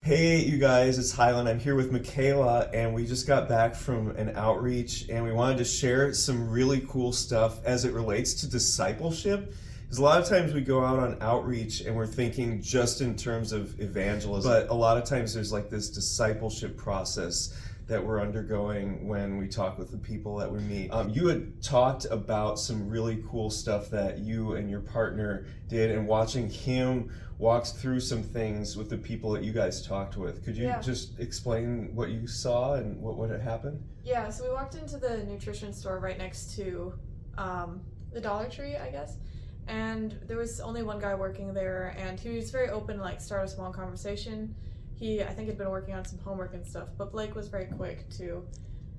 Hey, you guys, it's Highland. I'm here with Michaela, and we just got back from an outreach, and we wanted to share some really cool stuff as it relates to discipleship. Because a lot of times we go out on outreach and we're thinking just in terms of evangelism, but a lot of times there's like this discipleship process that we're undergoing when we talk with the people that we meet. You had talked about some really cool stuff that you and your partner did, and watching him walk through some things with the people that you guys talked with. Could you just explain what you saw and what had happened? Yeah, so we walked into the nutrition store right next to the Dollar Tree, I guess. And there was only one guy working there, and he was very open to like start a small conversation. He, I think, had been working on some homework and stuff, but Blake was very quick to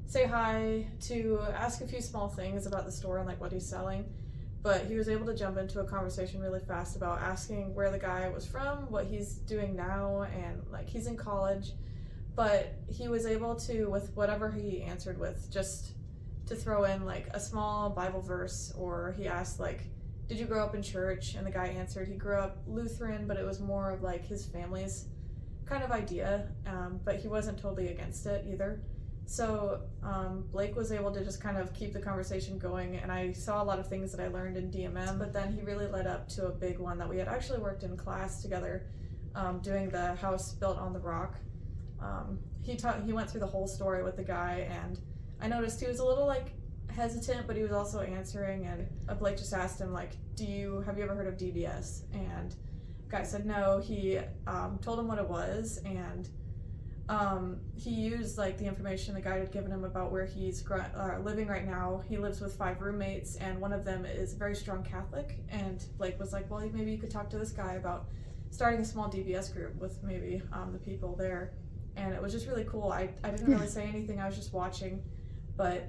say hi, to ask a few small things about the store and like what he's selling. But he was able to jump into a conversation really fast about asking where the guy was from, what he's doing now, and like he's in college. But he was able to, with whatever he answered with, just to throw in like a small Bible verse, or he asked like, did you grow up in church? And the guy answered he grew up Lutheran, but it was more of like his family's kind of idea, but he wasn't totally against it either. So Blake was able to just kind of keep the conversation going, and I saw a lot of things that I learned in DMM, but then he really led up to a big one that we had actually worked in class together, doing the house built on the rock. He went through the whole story with the guy, and I noticed he was a little like hesitant, but he was also answering, and Blake just asked him like, have you ever heard of DBS? And the guy said no. He told him what it was, and he used like the information the guide had given him about where he's living right now. He lives with 5 roommates, and one of them is a very strong Catholic, and Blake was like, well, maybe you could talk to this guy about starting a small DBS group with maybe the people there. And it was just really cool. I didn't really say anything, I was just watching, but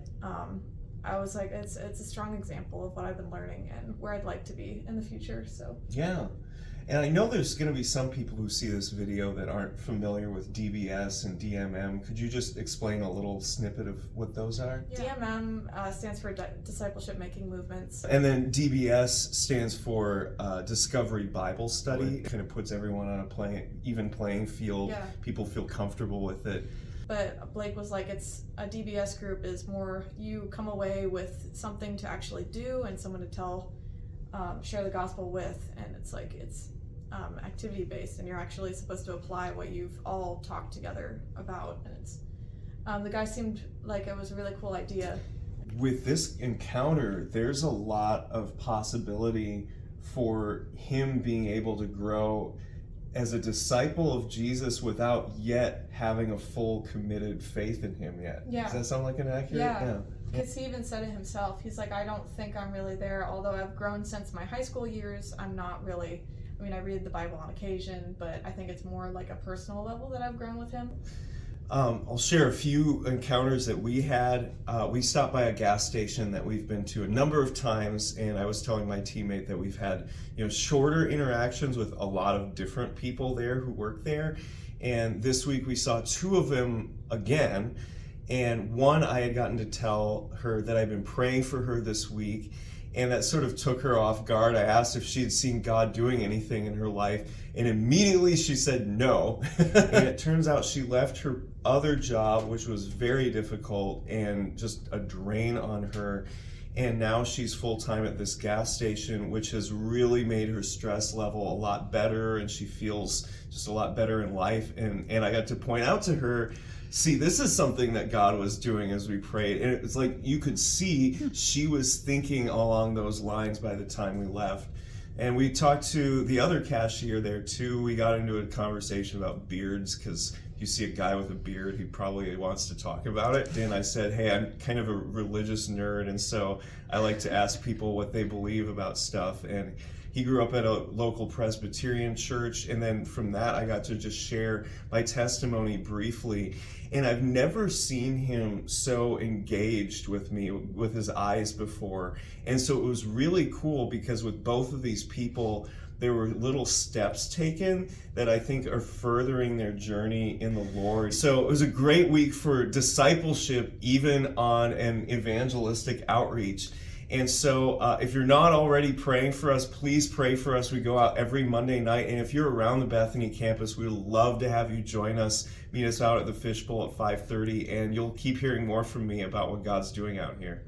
I was like, it's a strong example of what I've been learning and where I'd like to be in the future. So yeah. And I know there's going to be some people who see this video that aren't familiar with DBS and DMM. Could you just explain a little snippet of what those are? Yeah. DMM stands for Discipleship Making Movements. And then DBS stands for Discovery Bible Study. It kind of puts everyone on a even playing field. Yeah. People feel comfortable with it. But Blake was like, it's a DBS group is more you come away with something to actually do and someone to share the gospel with, and it's like it's activity based, and you're actually supposed to apply what you've all talked together about. And it's the guy seemed like it was a really cool idea. With this encounter, there's a lot of possibility for him being able to grow as a disciple of Jesus without yet having a full committed faith in him yet. Yeah. Does that sound like an accurate? Yeah. Because he even said it himself. He's like, I don't think I'm really there. Although I've grown since my high school years, I'm not really. I mean, I read the Bible on occasion, but I think it's more like a personal level that I've grown with him. I'll share a few encounters that we had. We stopped by a gas station that we've been to a number of times, and I was telling my teammate that we've had, shorter interactions with a lot of different people there who work there. And this week we saw 2 of them again. And one, I had gotten to tell her that I'd been praying for her this week, and that sort of took her off guard. I asked if she had seen God doing anything in her life, and immediately she said no. And it turns out she left her other job, which was very difficult and just a drain on her, and now she's full-time at this gas station, which has really made her stress level a lot better, and she feels just a lot better in life. And I got to point out to her, see, this is something that God was doing as we prayed. And it's like you could see she was thinking along those lines by the time we left. And we talked to the other cashier there too. We got into a conversation about beards, because you see a guy with a beard, he probably wants to talk about it. And I said, hey, I'm kind of a religious nerd, and so I like to ask people what they believe about stuff. And he grew up at a local Presbyterian church, and then from that I got to just share my testimony briefly. And I've never seen him so engaged with me with his eyes before. And so it was really cool, because with both of these people, there were little steps taken that I think are furthering their journey in the Lord. So it was a great week for discipleship, even on an evangelistic outreach. And so if you're not already praying for us, please pray for us. We go out every Monday night. And if you're around the Bethany campus, we would love to have you join us. Meet us out at the Fishbowl at 5:30, and you'll keep hearing more from me about what God's doing out here.